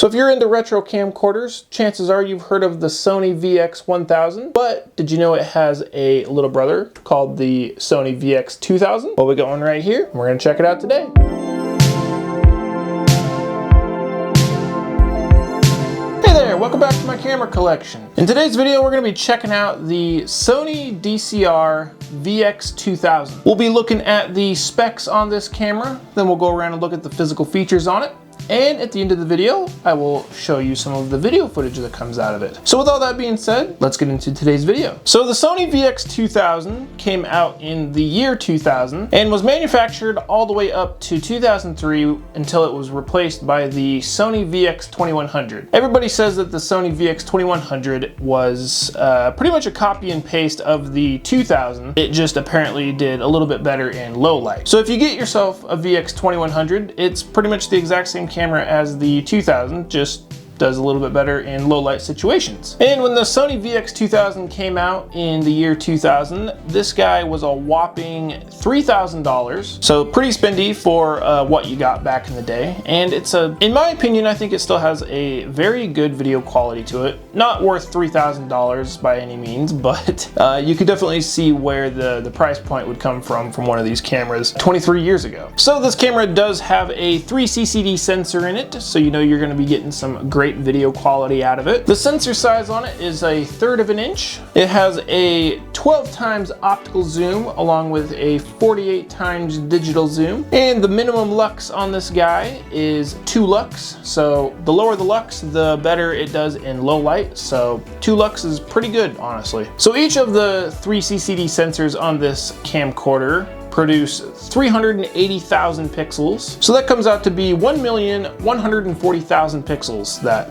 So if you're into retro camcorders, chances are you've heard of the Sony VX1000, but did you know it has a little brother called the Sony VX2000? Well, we got one right here, and we're gonna check it out today. Welcome back to my camera collection. In today's video, we're going to be checking out the Sony DCR-VX2000. We'll be looking at the specs on this camera, then we'll go around and look at the physical features on it. And at the end of the video, I will show you some of the video footage that comes out of it. So with all that being said, let's get into today's video. So the Sony VX2000 came out in the year 2000 and was manufactured all the way up to 2003 until it was replaced by the Sony VX2100. Everybody says that the Sony VX2100 was pretty much a copy and paste of the 2000. It just apparently did a little bit better in low light. So if you get yourself a VX2100, it's pretty much the exact same camera as the 2000, just does a little bit better in low light situations. And when the Sony VX2000 came out in the year 2000, this guy was a whopping $3,000. So pretty spendy for what you got back in the day. And it's in my opinion, I think it still has a very good video quality to it. Not worth $3,000 by any means, but you could definitely see where the price point would come from one of these cameras 23 years ago. So this camera does have a 3CCD sensor in it, so you know you're gonna be getting some great video quality out of it. The sensor size on it is 1/3 of an inch. It has a 12 times optical zoom along with a 48 times digital zoom. And the minimum lux on this guy is 2 lux. So the lower the lux, the better it does in low light. So 2 lux is pretty good, honestly. So each of the 3CCD sensors on this camcorder produce 380,000 pixels. So that comes out to be 1,140,000 pixels that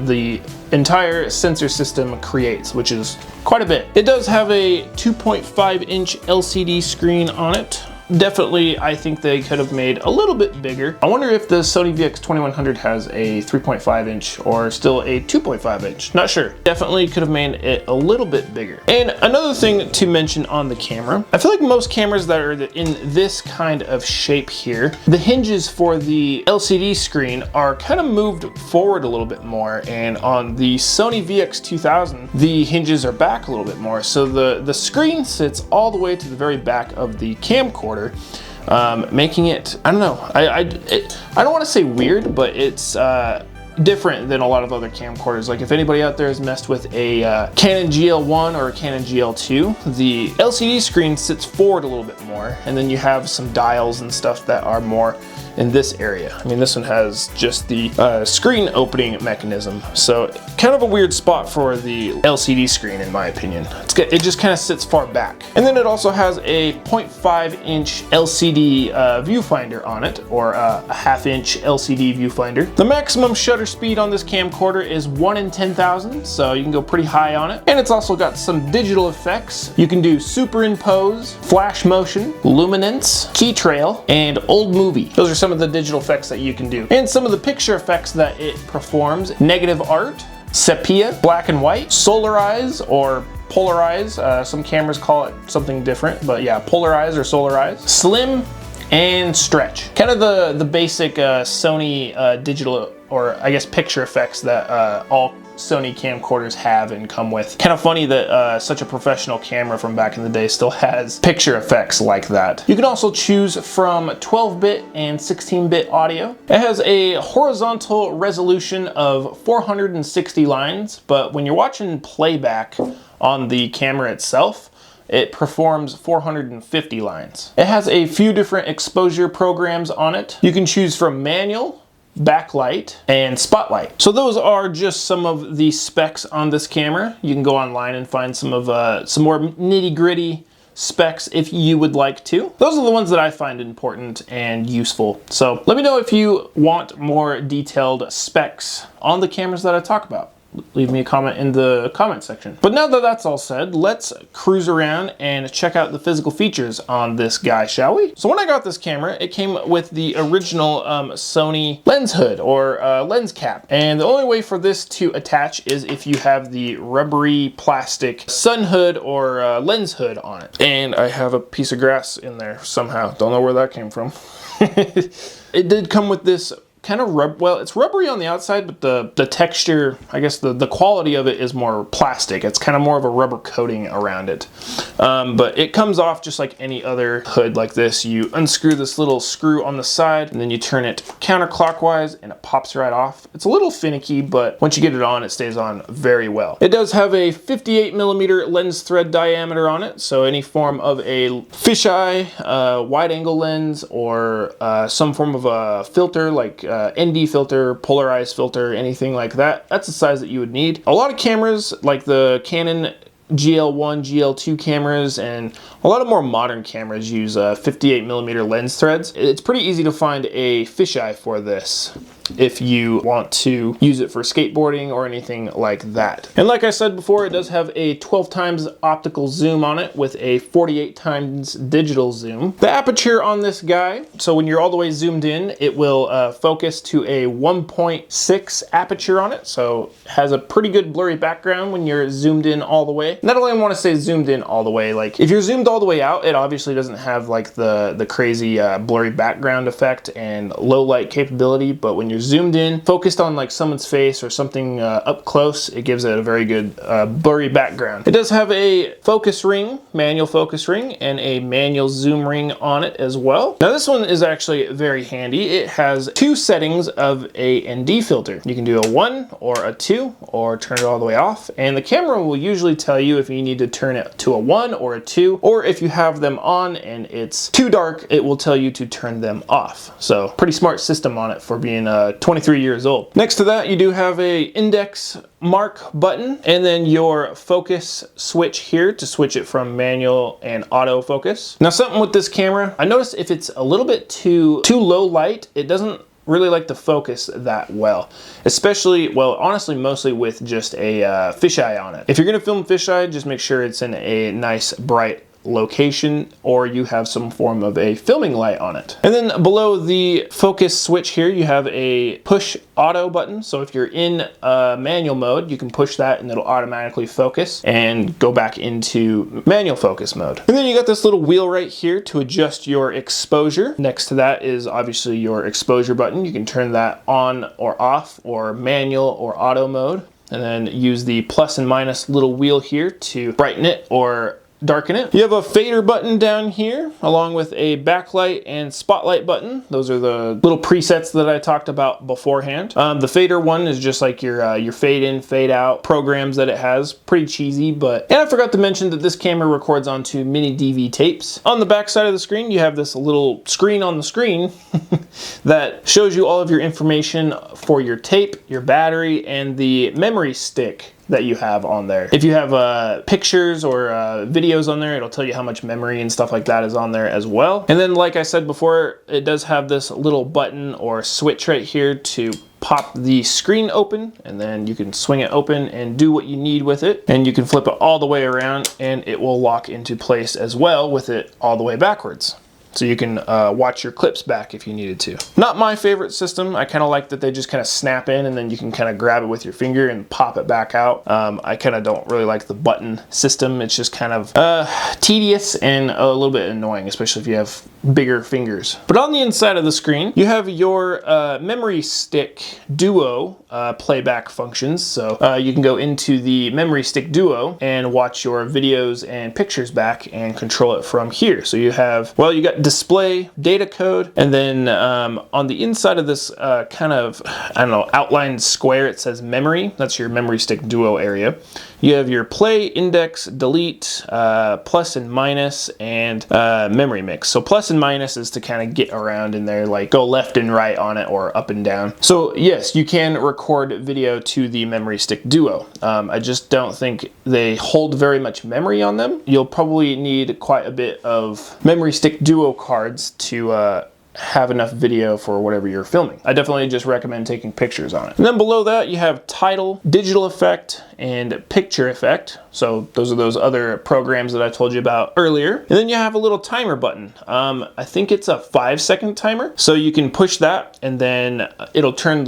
the entire sensor system creates, which is quite a bit. It does have a 2.5-inch LCD screen on it. Definitely, I think they could have made a little bit bigger. I wonder if the Sony VX2100 has a 3.5-inch or still a 2.5-inch. Not sure. Definitely could have made it a little bit bigger. And another thing to mention on the camera, I feel like most cameras that are in this kind of shape here, the hinges for the LCD screen are kind of moved forward a little bit more. And on the Sony VX2000, the hinges are back a little bit more. So the screen sits all the way to the very back of the camcorder. Making it, I don't know, I don't want to say weird, but it's different than a lot of other camcorders. Like if anybody out there has messed with a Canon GL1 or a Canon GL2, the LCD screen sits forward a little bit more, and then you have some dials and stuff that are more in this area. I mean, this one has just the screen opening mechanism. So kind of a weird spot for the LCD screen, in my opinion. It just kind of sits far back. And then it also has a 0.5-inch LCD viewfinder on it, or a 1/2-inch LCD viewfinder. The maximum shutter speed on this camcorder is 1 in 10,000, so you can go pretty high on it. And it's also got some digital effects. You can do superimpose, flash motion, luminance, key trail, and old movie. Those are some of the digital effects that you can do. And some of the picture effects that it performs: negative art, sepia, black and white, solarize or polarize. Some cameras call it something different, but yeah, polarize or solarize, slim, and stretch. Kind of the basic Sony digital, or I guess picture effects that all Sony camcorders have and come with. Kind of funny that such a professional camera from back in the day still has picture effects like that. You can also choose from 12-bit and 16-bit audio. It has a horizontal resolution of 460 lines, but when you're watching playback on the camera itself, it performs 450 lines. It has a few different exposure programs on it. You can choose from manual, backlight, and spotlight. So those are just some of the specs on this camera. You can go online and find some more nitty-gritty specs if you would like to. Those are the ones that I find important and useful. So let me know if you want more detailed specs on the cameras that I talk about. Leave me a comment in the comment section. But now that that's all said, let's cruise around and check out the physical features on this guy, shall we? So when I got this camera, it came with the original Sony lens hood or lens cap. And the only way for this to attach is if you have the rubbery plastic sun hood or lens hood on it. And I have a piece of grass in there somehow. Don't know where that came from. It did come with this kind of well, it's rubbery on the outside, but the texture, I guess the quality of it is more plastic. It's kind of more of a rubber coating around it. But it comes off just like any other hood like this. You unscrew this little screw on the side, and then you turn it counterclockwise, and it pops right off. It's a little finicky, but once you get it on, it stays on very well. It does have a 58mm lens thread diameter on it, so any form of a fisheye, wide-angle lens, or some form of a filter like ND filter, polarized filter, anything like that, that's the size that you would need. A lot of cameras like the Canon GL1, GL2 cameras, and a lot of more modern cameras use 58mm lens threads. It's pretty easy to find a fisheye for this if you want to use it for skateboarding or anything like that. And like I said before, it does have a 12 times optical zoom on it with a 48 times digital zoom. The aperture on this guy, so when you're all the way zoomed in, it will focus to a 1.6 aperture on it, so it has a pretty good blurry background when you're zoomed in all the way. Not only I want to say zoomed in all the way, like if you're zoomed all the way out, it obviously doesn't have like the crazy blurry background effect and low light capability, but when you're zoomed in, focused on like someone's face or something up close, it gives it a very good blurry background. It does have a focus ring, manual focus ring, and a manual zoom ring on it as well. Now this one is actually very handy. It has two settings of a ND filter. You can do a 1 or a 2 or turn it all the way off, and the camera will usually tell you if you need to turn it to a 1 or a 2, or if you have them on and it's too dark, it will tell you to turn them off. So pretty smart system on it for being 23 years old. Next to that, you do have a index mark button, and then your focus switch here to switch it from manual and autofocus. Now something with this camera, I noticed if it's a little bit too low light, it doesn't really like to focus that well, especially, well, honestly, mostly with just a fisheye on it. If you're gonna film fisheye, just make sure it's in a nice bright location, or you have some form of a filming light on it. And then below the focus switch here, you have a push auto button. So if you're in manual mode, you can push that and it'll automatically focus and go back into manual focus mode. And then you got this little wheel right here to adjust your exposure. Next to that is obviously your exposure button. You can turn that on or off, or manual or auto mode, and then use the plus and minus little wheel here to brighten it or darken it. You have a fader button down here, along with a backlight and spotlight button. Those are the little presets that I talked about beforehand. The fader one is just like your fade in, fade out programs that it has. Pretty cheesy, but... And I forgot to mention that this camera records onto mini DV tapes. On the back side of the screen, you have this little screen on the screen that shows you all of your information for your tape, your battery, and the memory stick that you have on there. If you have pictures or videos on there, it'll tell you how much memory and stuff like that is on there as well. And then, like I said before, it does have this little button or switch right here to pop the screen open, and then you can swing it open and do what you need with it. And you can flip it all the way around and it will lock into place as well with it all the way backwards. So you can watch your clips back if you needed to. Not my favorite system. I kind of like that they just kind of snap in and then you can kind of grab it with your finger and pop it back out. I kind of don't really like the button system. It's just kind of tedious and a little bit annoying, especially if you have bigger fingers. But on the inside of the screen, you have your memory stick duo playback functions. So you can go into the memory stick duo and watch your videos and pictures back and control it from here. So you have, well, you got display, data code, and then on the inside of this kind of, I don't know, outlined square, it says memory. That's your memory stick duo area. You have your play, index, delete, plus and minus, and memory mix. So plus and minus is to kind of get around in there, like go left and right on it or up and down. So yes, you can record video to the memory stick duo. I just don't think they hold very much memory on them. You'll probably need quite a bit of memory stick duo cards to have enough video for whatever you're filming. I definitely just recommend taking pictures on it. And then below that, you have title, digital effect, and picture effect. So those are those other programs that I told you about earlier. And then you have a little timer button. I think it's a 5-second timer. So you can push that and then it'll turn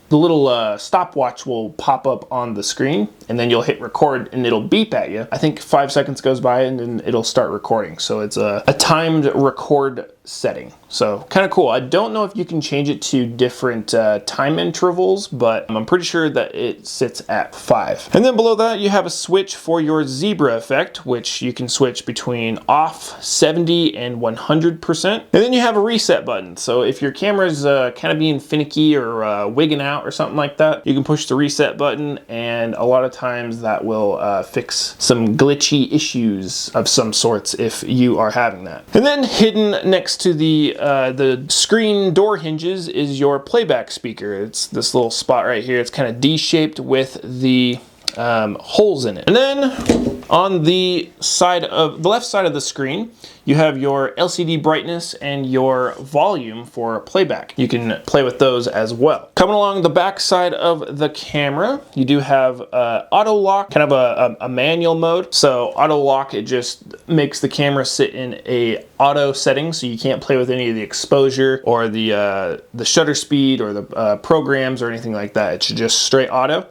the little stopwatch will pop up on the screen, and then you'll hit record and it'll beep at you. I think 5 seconds goes by and then it'll start recording. So it's a timed record setting. So kind of cool. I don't know if you can change it to different time intervals, but I'm pretty sure that it sits at 5. And then below that, you have a switch for your zebra effect, which you can switch between off, 70, and 100%. And then you have a reset button. So if your camera's kind of being finicky or wigging out or something like that, you can push the reset button, and a lot of times that will fix some glitchy issues of some sorts if you are having that. And then hidden next to the screen door hinges is your playback speaker. It's this little spot right here. It's kind of D-shaped with the holes in it. And then on the left side of the screen, you have your LCD brightness and your volume for playback. You can play with those as well. Coming along the back side of the camera, you do have auto lock, kind of a manual mode. So auto lock, it just makes the camera sit in a auto setting, so you can't play with any of the exposure or the shutter speed or the programs or anything like that. It's just straight auto.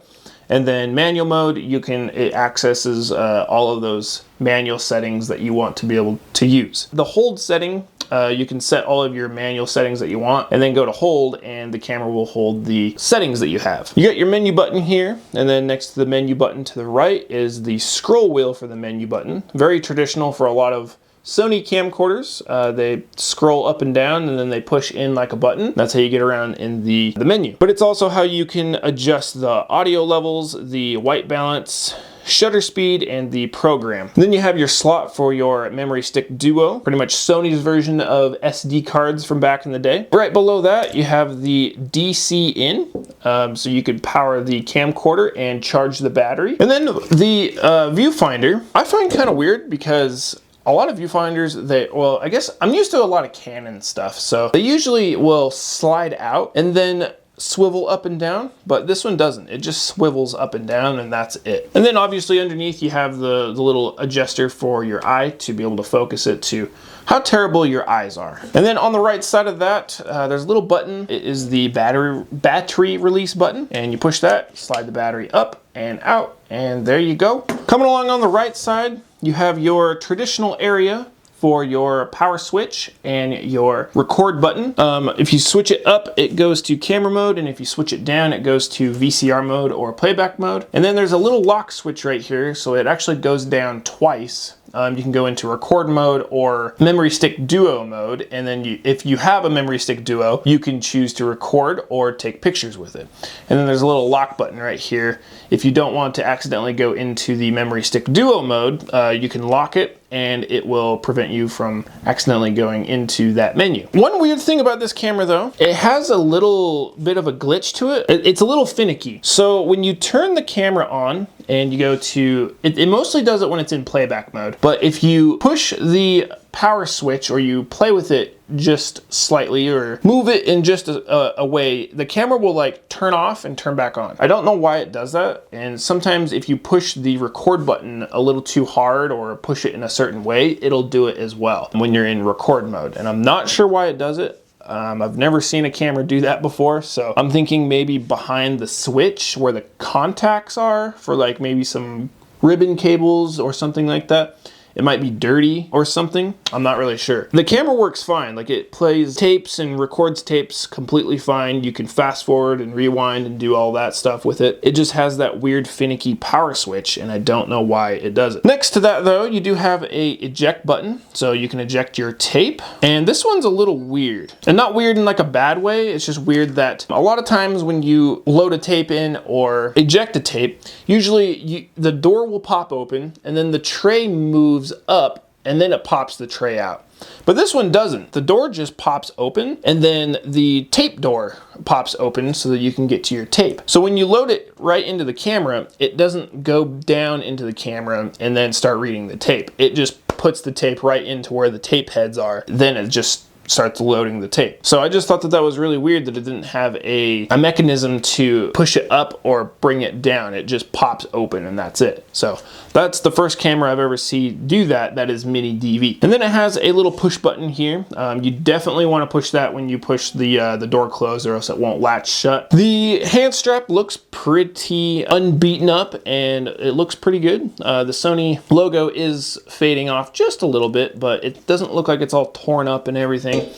And then manual mode, it accesses all of those manual settings that you want to be able to use. The hold setting, you can set all of your manual settings that you want and then go to hold, and the camera will hold the settings that you have. You got your menu button here, and then next to the menu button to the right is the scroll wheel for the menu button. Very traditional for a lot of Sony camcorders. They scroll up and down and then they push in like a button. That's how you get around in the menu. But it's also how you can adjust the audio levels, the white balance, shutter speed, and the program. And then you have your slot for your memory stick duo, pretty much Sony's version of SD cards from back in the day. Right below that, you have the DC in, so you could power the camcorder and charge the battery. And then the viewfinder, I find kind of weird because a lot of viewfinders, well, I guess I'm used to a lot of Canon stuff, so they usually will slide out and then swivel up and down, but this one doesn't. It just swivels up and down, and that's it. And then obviously underneath you have the little adjuster for your eye to be able to focus it to how terrible your eyes are. And then on the right side of that, there's a little button. It is the battery release button, and you push that, slide the battery up and out, and there you go. Coming along on the right side, you have your traditional area for your power switch and your record button. If you switch it up, it goes to camera mode, and if you switch it down, it goes to VCR mode or playback mode. And then there's a little lock switch right here, so it actually goes down twice. You can go into record mode or memory stick duo mode, and then if you have a memory stick duo, you can choose to record or take pictures with it. And then there's a little lock button right here. If you don't want to accidentally go into the memory stick duo mode, you can lock it, and it will prevent you from accidentally going into that menu. One weird thing about this camera though, it has a little bit of a glitch to it. It's a little finicky. So when you turn the camera on and you go to, it mostly does it when it's in playback mode, but if you push the power switch or you play with it just slightly or move it in just a way, the camera will like turn off and turn back on. I don't know why it does that, and sometimes if you push the record button a little too hard or push it in a certain way, it'll do it as well when you're in record mode, and I'm not sure why it does it. I've never seen a camera do that before, so I'm thinking maybe behind the switch where the contacts are for like maybe some ribbon cables or something like that. It might be dirty or something. I'm not really sure. The camera works fine. Like, it plays tapes and records tapes completely fine. You can fast forward and rewind and do all that stuff with it. It just has that weird finicky power switch, and I don't know why it does it. Next to that though, you do have a eject button, so you can eject your tape. And this one's a little weird. And not weird in like a bad way, it's just weird that a lot of times when you load a tape in or eject a tape, usually the door will pop open and then the tray moves up and then it pops the tray out. But this one doesn't. The door just pops open and then the tape door pops open so that you can get to your tape. So when you load it right into the camera, it doesn't go down into the camera and then start reading the tape. It just puts the tape right into where the tape heads are. Then it just starts loading the tape. So I just thought that was really weird that it didn't have a mechanism to push it up or bring it down. It just pops open and that's it. So that's the first camera I've ever seen do that. That is mini DV. And then it has a little push button here. You definitely want to push that when you push the door closed, or else it won't latch shut. The hand strap looks pretty unbeaten up and it looks pretty good. The Sony logo is fading off just a little bit, but it doesn't look like it's all torn up and everything.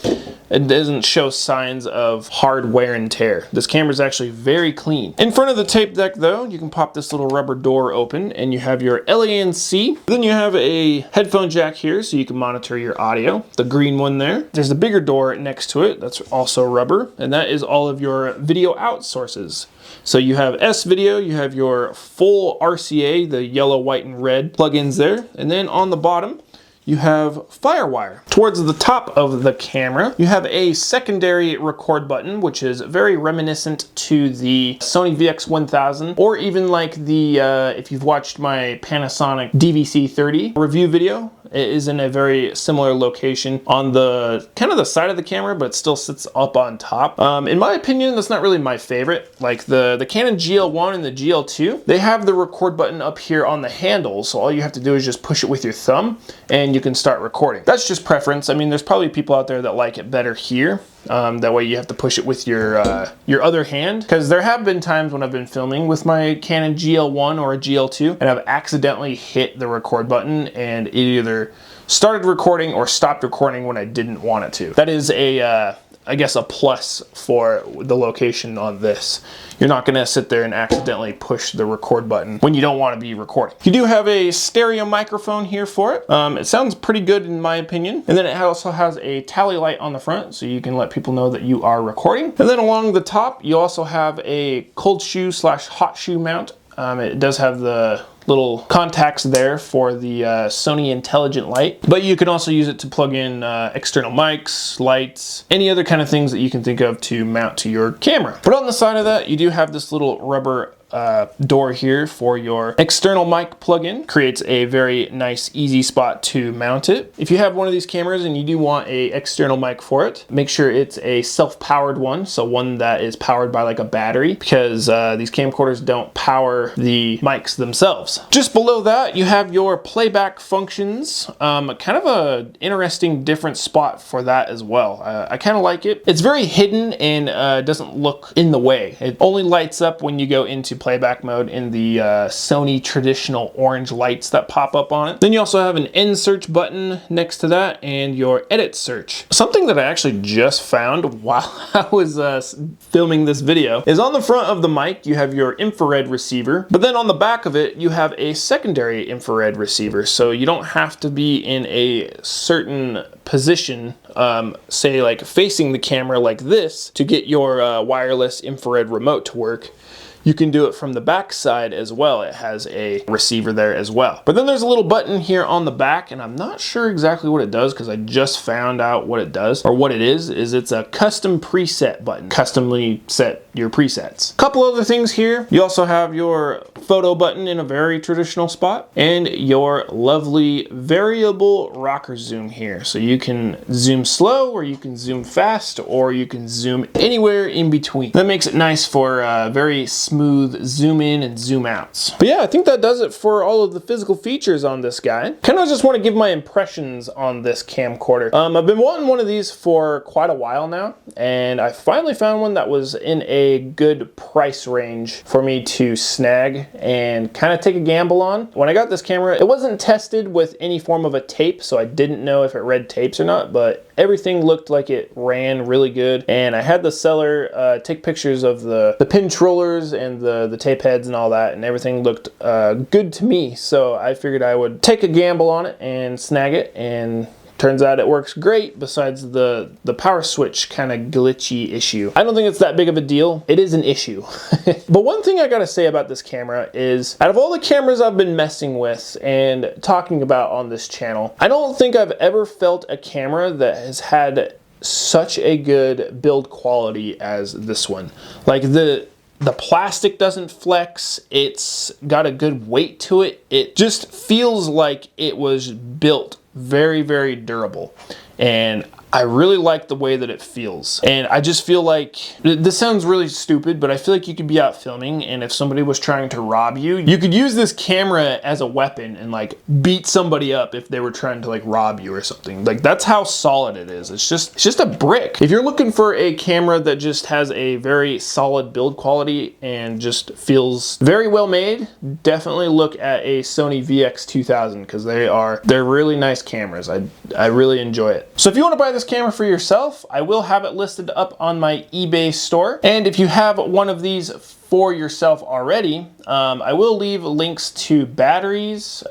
It doesn't show signs of hard wear and tear. This camera is actually very clean. In front of the tape deck though, you can pop this little rubber door open and you have your LANC. Then you have a headphone jack here so you can monitor your audio, the green one there. There's a bigger door next to it that's also rubber, and that is all of your video out sources. So you have S-Video, you have your full RCA, the yellow, white, and red plugins there, and then on the bottom, you have FireWire. Towards the top of the camera, you have a secondary record button, which is very reminiscent to the Sony VX1000, or even like the, if you've watched my Panasonic DVC30 review video, it is in a very similar location on the kind of the side of the camera, but it still sits up on top. In my opinion, that's not really my favorite. Like the Canon GL1 and the GL2, they have the record button up here on the handle, so all you have to do is just push it with your thumb and you can start recording. That's just preference. I mean, there's probably people out there that like it better here. That way you have to push it with your other hand, because there have been times when I've been filming with my Canon GL1 or a GL2 and I've accidentally hit the record button and it either started recording or stopped recording when I didn't want it to. That is a I guess a plus for the location on this. You're not gonna sit there and accidentally push the record button when you don't wanna be recording. You do have a stereo microphone here for it. It sounds pretty good in my opinion. And then it also has a tally light on the front so you can let people know that you are recording. And then along the top, you also have a cold shoe / hot shoe mount. It does have the little contacts there for the Sony Intelligent Light, but you can also use it to plug in external mics, lights, any other kind of things that you can think of to mount to your camera. But on the side of that, you do have this little rubber door here for your external mic plug-in. Creates a very nice, easy spot to mount it. If you have one of these cameras and you do want a external mic for it, make sure it's a self-powered one, so one that is powered by like a battery, because these camcorders don't power the mics themselves. Just below that, you have your playback functions. Kind of a interesting, different spot for that as well. I kind of like it. It's very hidden and doesn't look in the way. It only lights up when you go into playback mode in the Sony traditional orange lights that pop up on it. Then you also have an end search button next to that and your edit search. Something that I actually just found while I was filming this video is on the front of the mic you have your infrared receiver, but then on the back of it you have a secondary infrared receiver, so you don't have to be in a certain position, say like facing the camera like this, to get your wireless infrared remote to work. You can do it from the back side as well. It has a receiver there as well. But then there's a little button here on the back, and I'm not sure exactly what it does because I just found out what it does, or what it is it's a custom preset button. Customly set your presets. A couple other things here. You also have your photo button in a very traditional spot, and your lovely variable rocker zoom here. So you can zoom slow, or you can zoom fast, or you can zoom anywhere in between. That makes it nice for very smooth zoom in and zoom outs. But yeah, I think that does it for all of the physical features on this guy. Kind of just want to give my impressions on this camcorder. I've been wanting one of these for quite a while now, and I finally found one that was in a good price range for me to snag and kind of take a gamble on. When I got this camera, it wasn't tested with any form of a tape, so I didn't know if it read tapes or not, but everything looked like it ran really good. And I had the seller take pictures of the pin controllers and the tape heads and all that, and everything looked good to me. So I figured I would take a gamble on it and snag it, and turns out it works great besides the power switch kind of glitchy issue. I don't think it's that big of a deal. It is an issue. But one thing I gotta say about this camera is, out of all the cameras I've been messing with and talking about on this channel, I don't think I've ever felt a camera that has had such a good build quality as this one. Like the plastic doesn't flex, it's got a good weight to it. It just feels like it was built very, very durable. And I really like the way that it feels. And I just feel like, this sounds really stupid, but I feel like you could be out filming and if somebody was trying to rob you, you could use this camera as a weapon and like beat somebody up if they were trying to like rob you or something. Like that's how solid it is. It's just a brick. If you're looking for a camera that just has a very solid build quality and just feels very well made, definitely look at a Sony VX2000 because they're really nice cameras. I really enjoy it. So if you want to buy this camera for yourself, I will have it listed up on my eBay store. And if you have one of these for yourself already, I will leave links to batteries,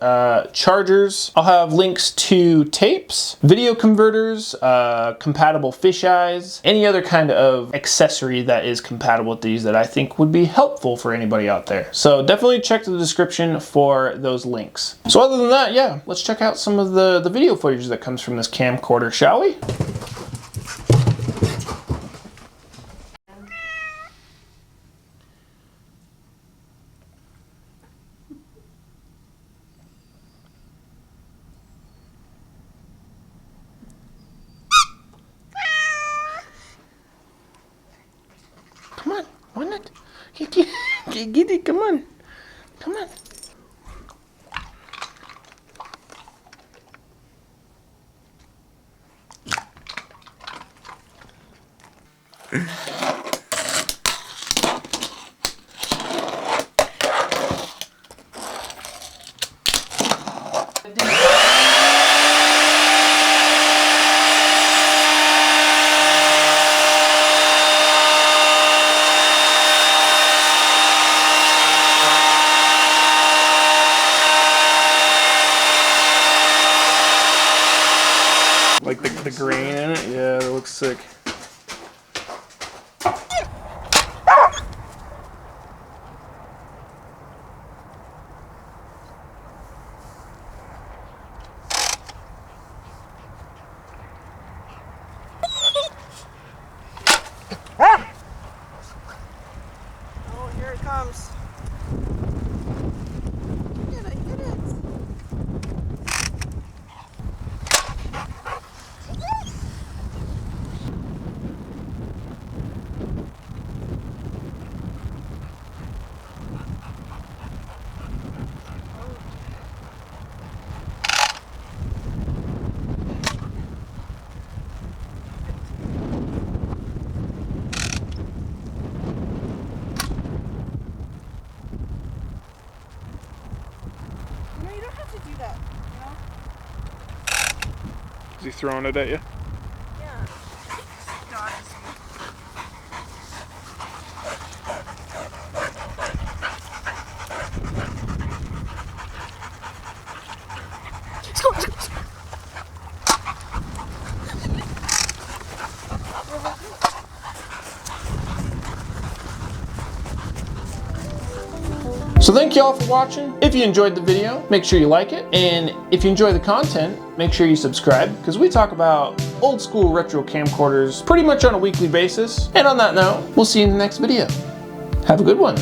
chargers. I'll have links to tapes, video converters, compatible fisheyes, any other kind of accessory that is compatible with these that I think would be helpful for anybody out there. So definitely check the description for those links. So other than that, yeah, let's check out some of the video footage that comes from this camcorder, shall we? Come on, why not? Get it, come on. Come on. Like the grain in it? Yeah, it looks sick. Oh, here it comes. I hit it. No, you don't have to do that, you know? Is he throwing it at you? Yeah. Dodges So thank you all for watching. If you enjoyed the video, make sure you like it. And if you enjoy the content, make sure you subscribe because we talk about old school retro camcorders pretty much on a weekly basis. And on that note, we'll see you in the next video. Have a good one.